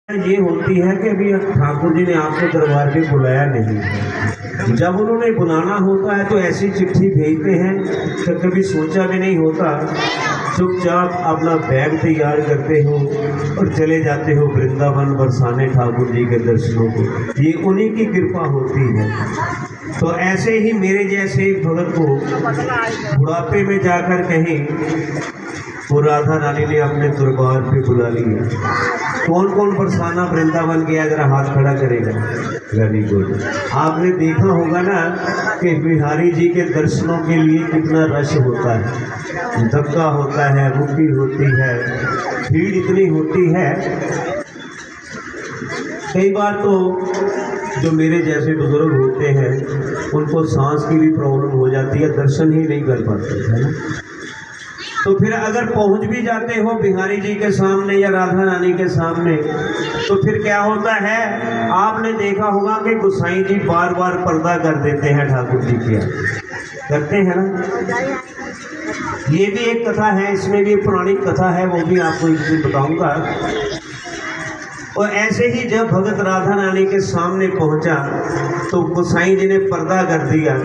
ये होती है कि अभी ठाकुर जी ने आपको दरबार पे बुलाया नहीं। जब उन्होंने बुलाना होता है तो ऐसी चिट्ठी भेजते हैं कि कभी सोचा भी नहीं होता। चुपचाप अपना बैग तैयार करते हो और चले जाते हो वृंदावन बरसाने ठाकुर जी के दर्शनों को। ये उन्हीं की कृपा होती है। तो ऐसे ही मेरे जैसे भगत को बुढ़ापे में जाकर कहीं वो राधा रानी ने अपने दरबार पे बुला लिया। कौन कौन बरसाना वृंदावन गया, जरा हाथ खड़ा करेगा। Very good. आपने देखा होगा ना कि बिहारी जी के दर्शनों के लिए कितना रश होता है, धक्का होता है, रुकी होती है, भीड़ इतनी होती है। कई बार तो जो मेरे जैसे बुजुर्ग होते हैं उनको सांस की भी प्रॉब्लम हो जाती है, दर्शन ही नहीं कर पाते, है ना। तो फिर अगर पहुंच भी जाते हो बिहारी जी के सामने या राधा रानी के सामने तो फिर क्या होता है, आपने देखा होगा कि गोसाई जी बार बार पर्दा कर देते हैं ठाकुर जी के, करते हैं ना। ये भी एक कथा है, इसमें भी पुरानी कथा है, वो भी आपको एक दिन बताऊंगा। और ऐसे ही जब भगत राधा रानी के सामने पहुंचा तो गोसाई जी ने पर्दा कर दिया।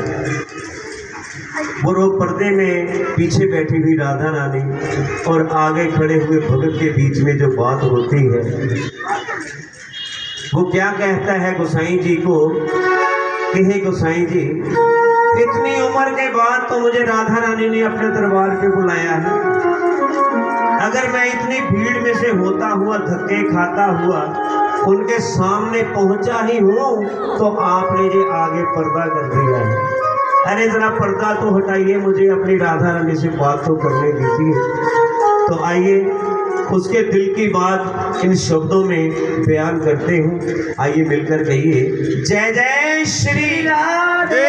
वो लोग पर्दे में पीछे बैठी हुई राधा रानी और आगे खड़े हुए भगत के बीच में जो बात होती है, वो क्या कहता है गोसाई जी को कि हे गोसाई जी, इतनी उम्र के बाद तो मुझे राधा रानी ने अपने दरबार पे बुलाया है। अगर मैं इतनी भीड़ में से होता हुआ, धक्के खाता हुआ उनके सामने पहुंचा ही हूं तो आपने ये आगे पर्दा कर दिया है। अरे जरा पर्दा तो हटाइए, मुझे अपनी राधा रानी से बात तो करने दीजिए। तो आइए उसके दिल की बात इन शब्दों में बयान करते हूँ। आइए मिलकर कहिए, जय जय श्री राधे।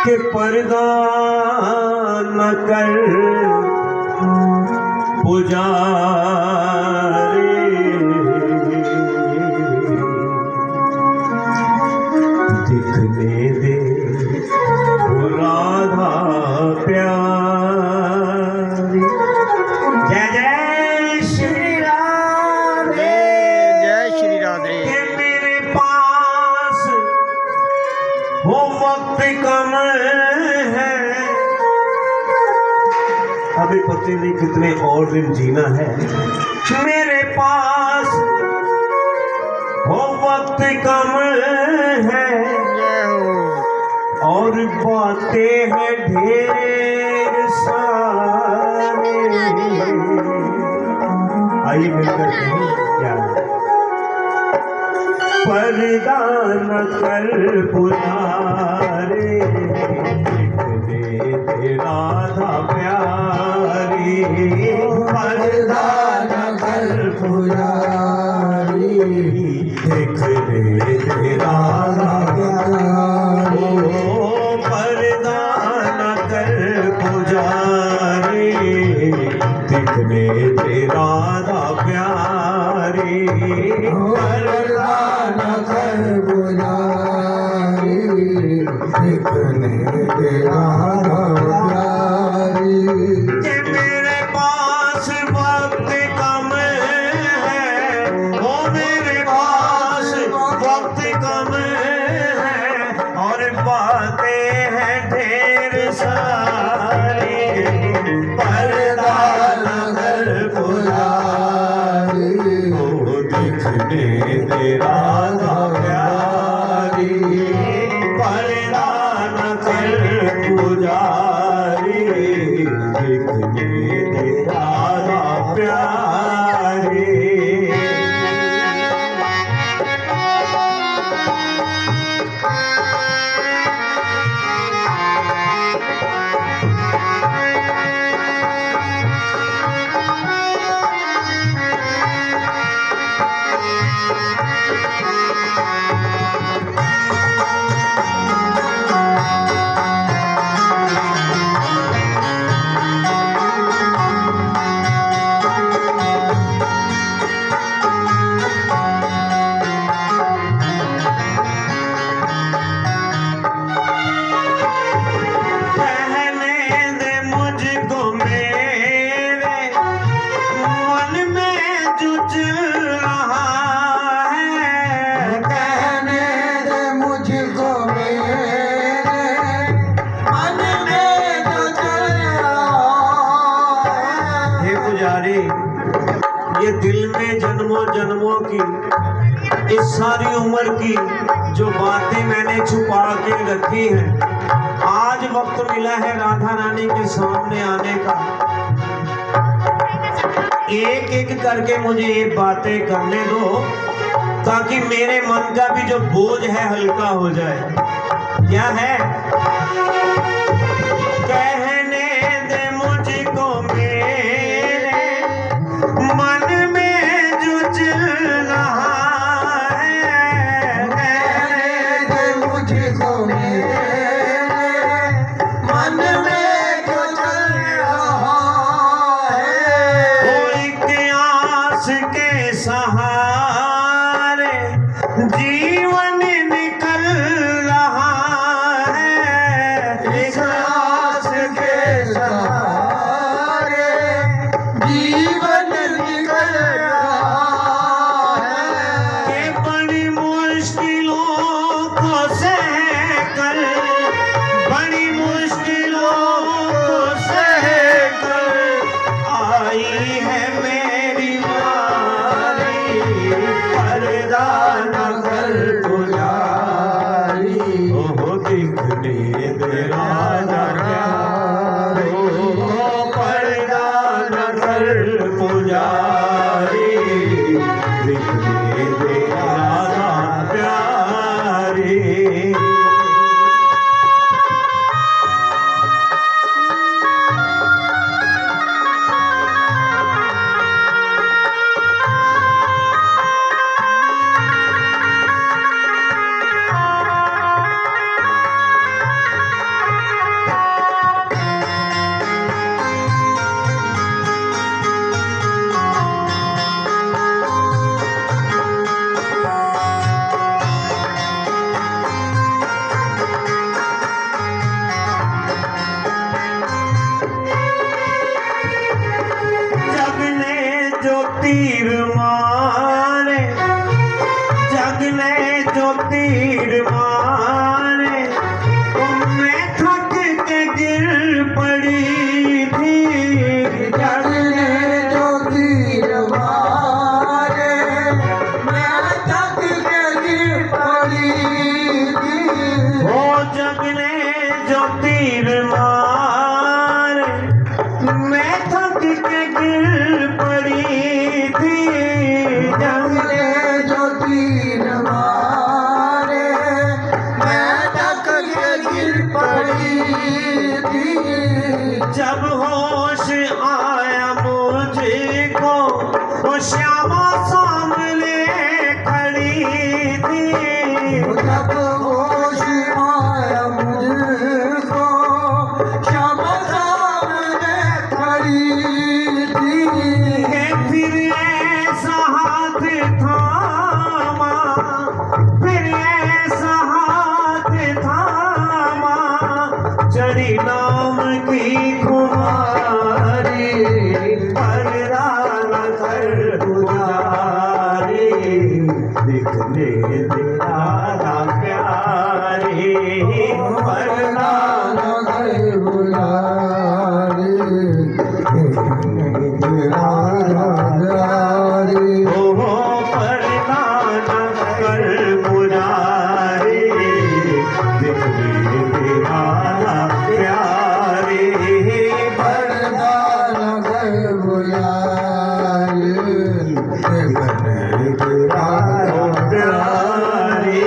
के पर्दा न कर पुजारी, दिखने दे वो राधा प्यारी। जय जय श्री राधे, जय श्री राधे। के मेरे पास हो वक्त कम है, अभी पता नहीं कितने और दिन जीना है। मेरे पास हो वक्त कम है और बातें हैं ढेर सारी। आइए मिलकर कहें क्या, पर्दा न कर पुजारी, राधा प्यारी। पर्दा न कर पुजारी, देख ले राधा प्यारी। ओ पर्दा न कर पुजारी, देख ले राधा प्यारी। पर्दा न कर पुजारी, देखने दे राधा प्यारी। कि मेरे पास वक्त कम है, ओ मेरे पास वक्त कम है और बातें हैं ढेर सारी। पर्दा न कर पुजारी, ओ दिखने दे राधा प्यारी। पर्दा न कर पुजारी, दिखने दे राधा प्यारी। बाबुओं की इस सारी उम्र की जो बातें मैंने छुपा के रखी हैं, आज वक्त मिला है राधा रानी के सामने आने का। एक एक करके मुझे ये बातें करने दो ताकि मेरे मन का भी जो बोझ है हल्का हो जाए। क्या है? कहने दे मुझको मेरे मन में जो चल रहा है, कहने दे मुझको मेरे मन में जो चल रहा है। वो एक आस के सहारे जीवन निकल रहा है। इस आस के सहारे जीवन निकल रहा है। कि बड़ी मुश्किलों को सहकर, बड़ी मुश्किलों को सहकर आई है मेरी बारी। पर्दा न कर पुजारी ओहो दिखने दे राजा प्यारे, ओहो पर्दा न कर पुजारी, दिखने दे राजा प्यारे। जग ने जो तीर मारे, जग ने जो तीर मारे, मैं थक के गिर पड़ी थी। जग ने जो तीर मारे मैं थक के गिर पड़ी थी। वो जग ने जो तीर मारे, मैं थक के गिर पड़ी थी। जग ने जो तीर मारे मैं थक के गिर पड़ी थी। जब होश आया मुझको, वो श्यामा सामने खड़ी थी। जब होश आया मुझको श्यामा सामने खड़ी थी। कि फिर ऐसा हाथ थामा, फिर ऐसा हाथ थामा, चढ़ी नाम की खुमारी। पर्दा न कर पुजारी, दिखने दे राधा प्यारी। पर्दा न कर बुलारी राधारी। ओहो पर्दा न कर पुजारी, दिखने दे राधा प्यारी। पर्दा न कर बुलारी राधा प्यारी।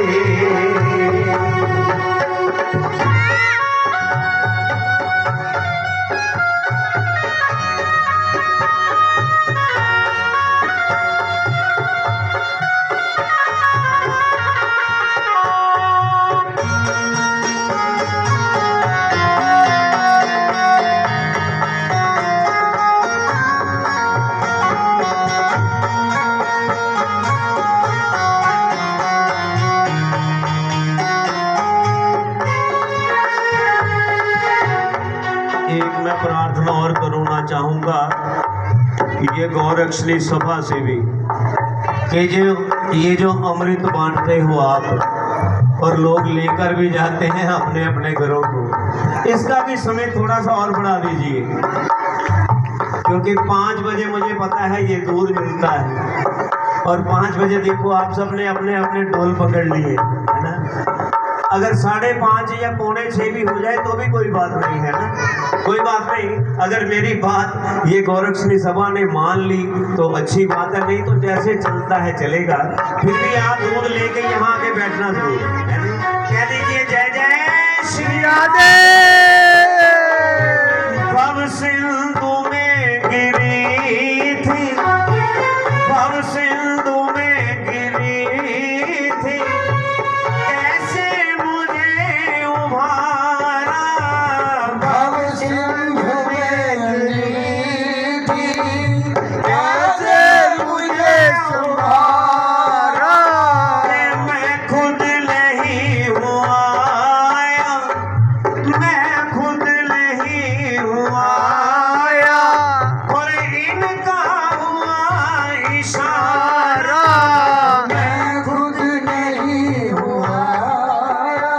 एक मैं प्रार्थना और करना चाहूंगा ये गौरक्षणी सभा से भी कि जो ये जो अमृत बांटते हो आप और लोग लेकर भी जाते हैं अपने अपने घरों को, इसका भी समय थोड़ा सा और बढ़ा दीजिए, क्योंकि 5 बजे मुझे पता है ये दूध मिलता है और 5 बजे देखो आप सब ने अपने अपने ढोल पकड़ लिए, है ना। अगर 5:30 या 5:45 भी हो जाए तो भी कोई बात नहीं, है ना, कोई बात नहीं। अगर मेरी बात ये गोरक्षणी सभा ने मान ली तो अच्छी बात है, नहीं तो जैसे चलता है चलेगा। फिर भी आप दूध लेके यहाँ आके बैठना जरूर, है ना। कह दीजिए जय जय श्री राधे। भव सिंधु में गिरी थी, भव सिंधु में गिरी थी, कैसे मुझे उभारा। भव सिंधु में गिरी थी, कैसे मुझे संभारा। मैं खुद नहीं हुआ आया, मैं खुद नहीं हुआ आया, और इनका हुआ इशारा। मैं खुद नहीं हुआ आया,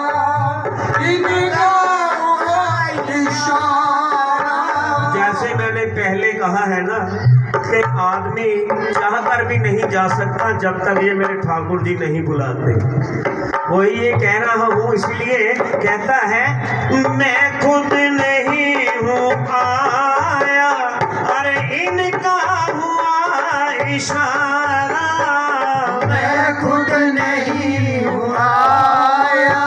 इनका हुआ इशारा। जैसे मैंने पहले कहा है ना कि आदमी चाह कर भी नहीं जा सकता जब तक ये मेरे ठाकुर जी नहीं बुलाते। वही ये कह रहा हूँ, इसलिए कहता है मैं खुद नहीं हूँ आया, अरे इनका हुआ इशारा। मैं खुद नहीं हुआ आया,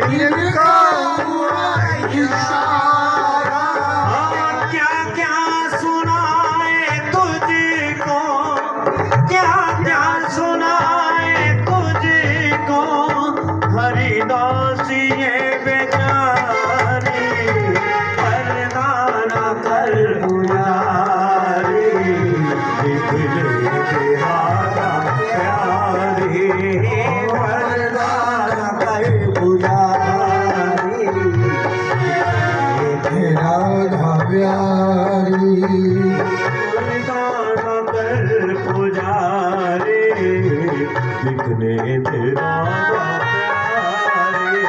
इनका हुआ इशारा। क्या क्या सुनाए तुझको, क्या क्या सुनाए तुझको, हरिदास ये बेचारे, परदाना कर पुजारी, बिखरे तेरा प्यारे, परदाना कर पुजारी, राधा प्यारी। परदाना कर पुजारी, बिखरे तेरा प्यारे,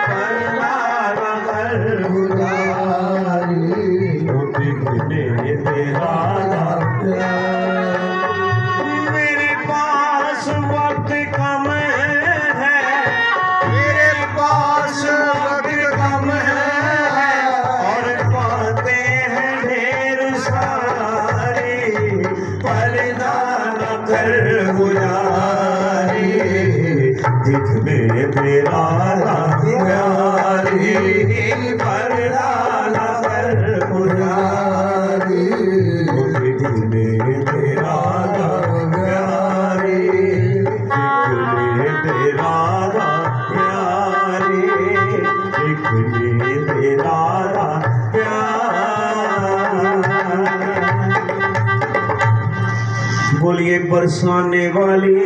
परदाना कर पुजारी, बिखरे तेरा मेरे पास वक्त कम है, मेरे पास वक्त कम है, और बातें हैं ढेर सारी, परदाना कर गुजारी, दिखने तेरा प्यारी, परदाना कर गुजारी, दिखने तेरा प्यारी, दिखने तेरा प्यारी, दिखने तेरा प्यार। बोलिए बरसाने वाली